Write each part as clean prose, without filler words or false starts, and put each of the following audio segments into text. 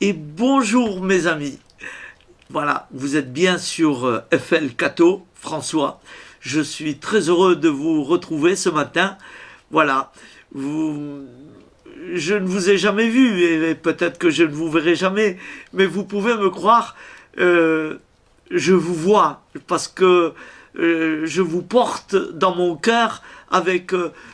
et bonjour mes amis. Voilà, vous êtes bien sur FL Cato, François. Je suis très heureux de vous retrouver ce matin. Voilà, je ne vous ai jamais vu et peut-être que je ne vous verrai jamais, mais vous pouvez me croire, je vous vois parce que je vous porte dans mon cœur avec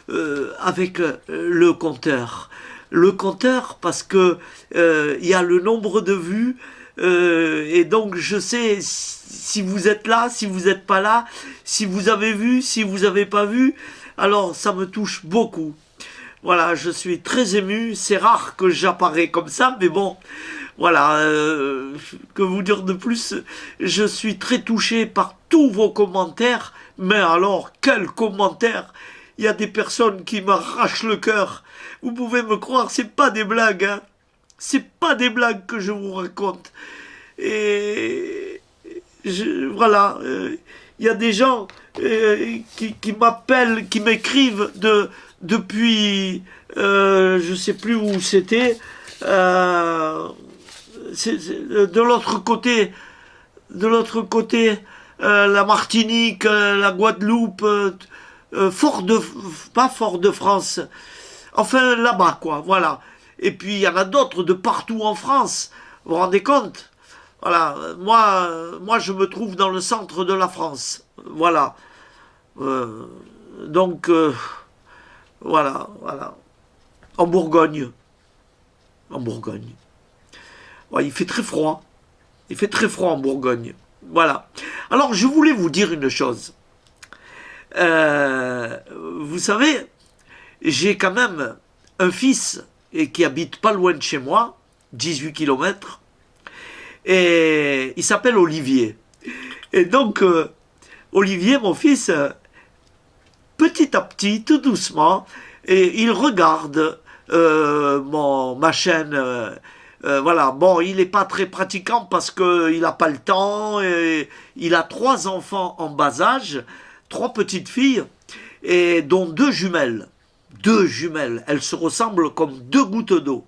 le compteur. Le compteur parce que il y a le nombre de vues et donc je sais si vous êtes là, si vous n'êtes pas là, si vous avez vu, si vous n'avez pas vu. Alors ça me touche beaucoup. Voilà, je suis très ému. C'est rare que j'apparais comme ça, mais bon, voilà. Que vous dire de plus? Je suis très touché par tous vos commentaires. Mais alors, quels commentaires! Il y a des personnes qui m'arrachent le cœur. Vous pouvez me croire, c'est pas des blagues, hein. C'est pas des blagues que je vous raconte. Et voilà, il y a des gens qui m'appellent, qui m'écrivent depuis, je sais plus où c'était, de l'autre côté, la Martinique, la Guadeloupe, pas Fort-de-France, enfin là-bas quoi, voilà. Et puis il y en a d'autres de partout en France, vous vous rendez compte? Voilà, moi je me trouve dans le centre de la France, voilà. Donc voilà, en Bourgogne, Ouais, il fait très froid, en Bourgogne, voilà. Alors je voulais vous dire une chose. Vous savez, j'ai quand même un fils et qui habite pas loin de chez moi, 18 km, et il s'appelle Olivier. Et donc, Olivier, mon fils, petit à petit, tout doucement, et il regarde ma chaîne. Voilà, bon, il n'est pas très pratiquant parce qu'il n'a pas le temps, et il a 3 enfants en bas âge, 3 petites filles, et dont 2 jumelles. 2 jumelles, elles se ressemblent comme 2 gouttes d'eau.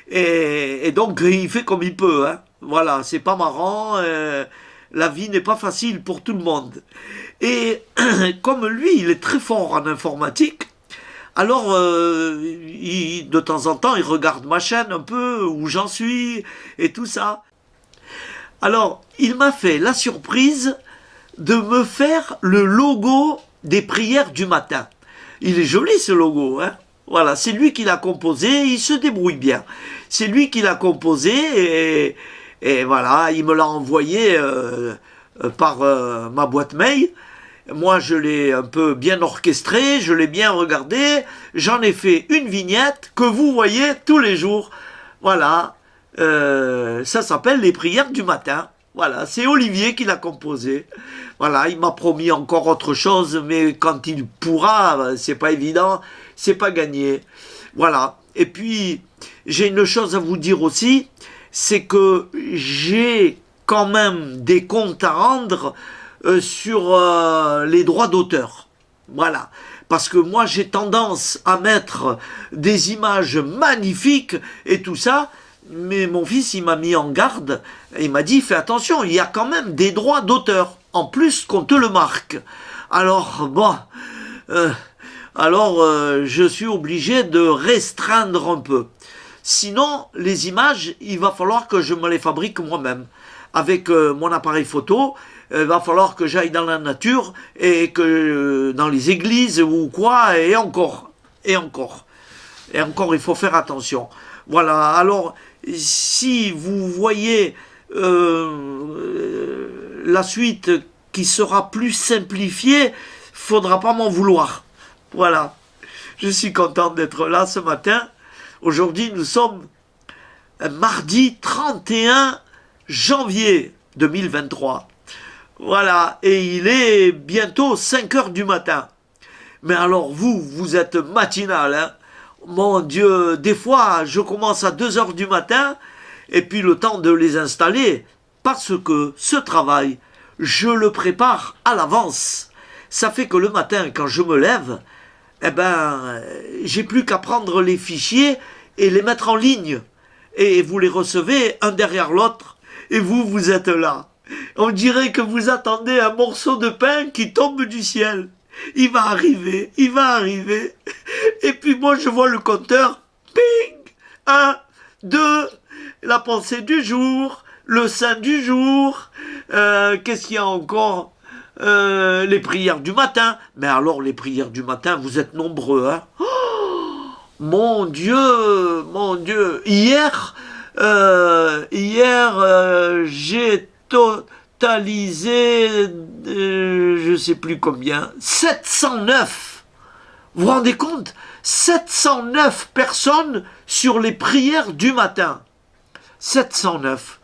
Et donc, il fait comme il peut, hein. Voilà, c'est pas marrant, la vie n'est pas facile pour tout le monde. Et comme lui, il est très fort en informatique, alors de temps en temps, il regarde ma chaîne un peu, où j'en suis, et tout ça. Alors, il m'a fait la surprise de me faire le logo des prières du matin. Il est joli ce logo, hein. Voilà, c'est lui qui l'a composé, il se débrouille bien. C'est lui qui l'a composé et voilà, il me l'a envoyé par ma boîte mail. Moi, je l'ai un peu bien orchestré, je l'ai bien regardé, j'en ai fait une vignette que vous voyez tous les jours. Voilà, ça s'appelle les prières du matin. Voilà, c'est Olivier qui l'a composé. Voilà, il m'a promis encore autre chose, mais quand il pourra, c'est pas évident, c'est pas gagné. Voilà. Et puis, j'ai une chose à vous dire aussi, c'est que j'ai quand même des comptes à rendre sur les droits d'auteur. Voilà. Parce que moi, j'ai tendance à mettre des images magnifiques et tout ça, mais mon fils, il m'a mis en garde, il m'a dit, fais attention, il y a quand même des droits d'auteur, en plus qu'on te le marque. Alors, bon, je suis obligé de restreindre un peu. Sinon, les images, il va falloir que je me les fabrique moi-même. Avec mon appareil photo, il va falloir que j'aille dans la nature et que dans les églises ou quoi, et encore, il faut faire attention. Voilà, alors, si vous voyez la suite qui sera plus simplifiée, faudra pas m'en vouloir. Voilà, je suis content d'être là ce matin. Aujourd'hui, nous sommes mardi 31 janvier 2023. Voilà, et il est bientôt 5 heures du matin. Mais alors vous êtes matinal, hein. Mon Dieu, des fois, je commence à 2 heures du matin, et puis le temps de les installer, parce que ce travail, je le prépare à l'avance. Ça fait que le matin, quand je me lève, j'ai plus qu'à prendre les fichiers et les mettre en ligne. et vous les recevez un derrière l'autre, et vous êtes là. On dirait que vous attendez un morceau de pain qui tombe du ciel. Il va arriver, il va arriver. Et puis moi, je vois le compteur. Ping! 1, 2, la pensée du jour, le saint du jour. Qu'est-ce qu'il y a encore? Les prières du matin. Mais alors, les prières du matin, vous êtes nombreux, hein? Oh, mon Dieu, mon Dieu. Hier, j'ai totalisé, je sais plus combien, 709. Vous vous rendez compte? 709 personnes sur les prières du matin. 709.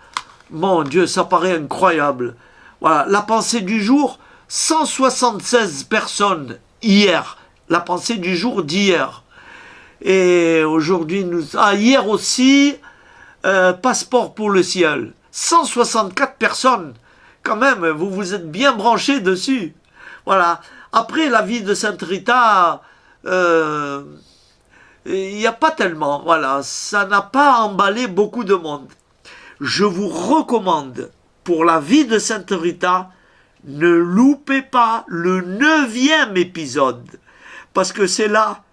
Mon Dieu, ça paraît incroyable. Voilà, la pensée du jour, 176 personnes hier. La pensée du jour d'hier. Et aujourd'hui, hier aussi, passeport pour le ciel. 164 personnes. Quand même, vous vous êtes bien branchés dessus. Voilà. Après, la vie de Sainte Rita, il n'y a pas tellement. Voilà. Ça n'a pas emballé beaucoup de monde. Je vous recommande, pour la vie de Sainte Rita, ne loupez pas le 9e épisode. Parce que c'est là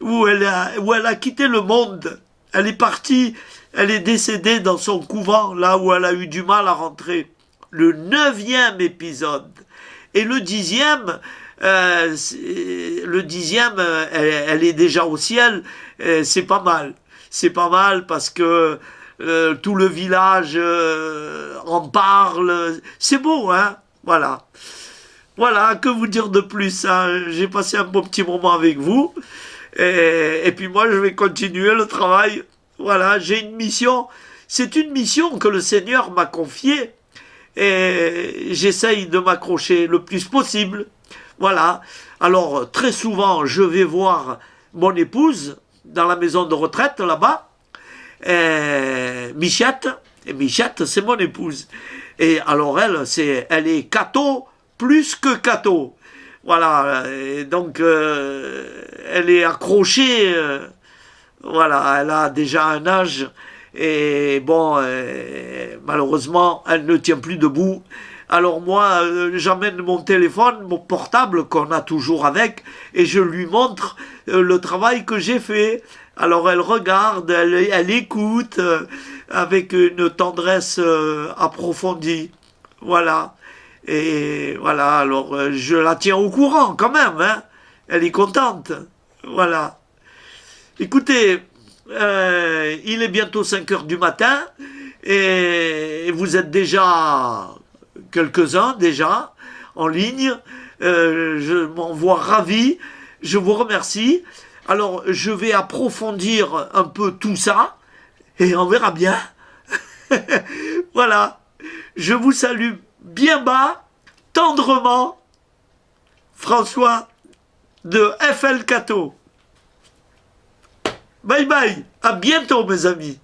où elle a quitté le monde. Elle est partie, elle est décédée dans son couvent, là où elle a eu du mal à rentrer. Le 9e épisode. Et le 10e, elle est déjà au ciel. C'est pas mal. C'est pas mal parce que tout le village en parle. C'est beau, hein? Voilà. Voilà, que vous dire de plus, hein? J'ai passé un bon petit moment avec vous. Et puis moi, je vais continuer le travail. Voilà, j'ai une mission. C'est une mission que le Seigneur m'a confiée. Et j'essaye de m'accrocher le plus possible. Voilà. Alors, très souvent, je vais voir mon épouse dans la maison de retraite, là-bas. Michette. Et Michette, c'est mon épouse. Et alors, elle est catho plus que catho. Voilà. Et donc, elle est accrochée. Voilà. Elle a déjà un âge. Et bon, malheureusement, elle ne tient plus debout. Alors moi, j'amène mon téléphone, mon portable qu'on a toujours avec, et je lui montre le travail que j'ai fait. Alors elle regarde, elle écoute avec une tendresse approfondie. Voilà. Et voilà, alors je la tiens au courant quand même, hein. Elle est contente. Voilà. Écoutez, il est bientôt 5 heures du matin et vous êtes déjà quelques-uns déjà en ligne. Je m'en vois ravi. Je vous remercie. Alors, je vais approfondir un peu tout ça et on verra bien. Voilà. Je vous salue bien bas, tendrement. François de FL Cato. Bye bye, à bientôt mes amis.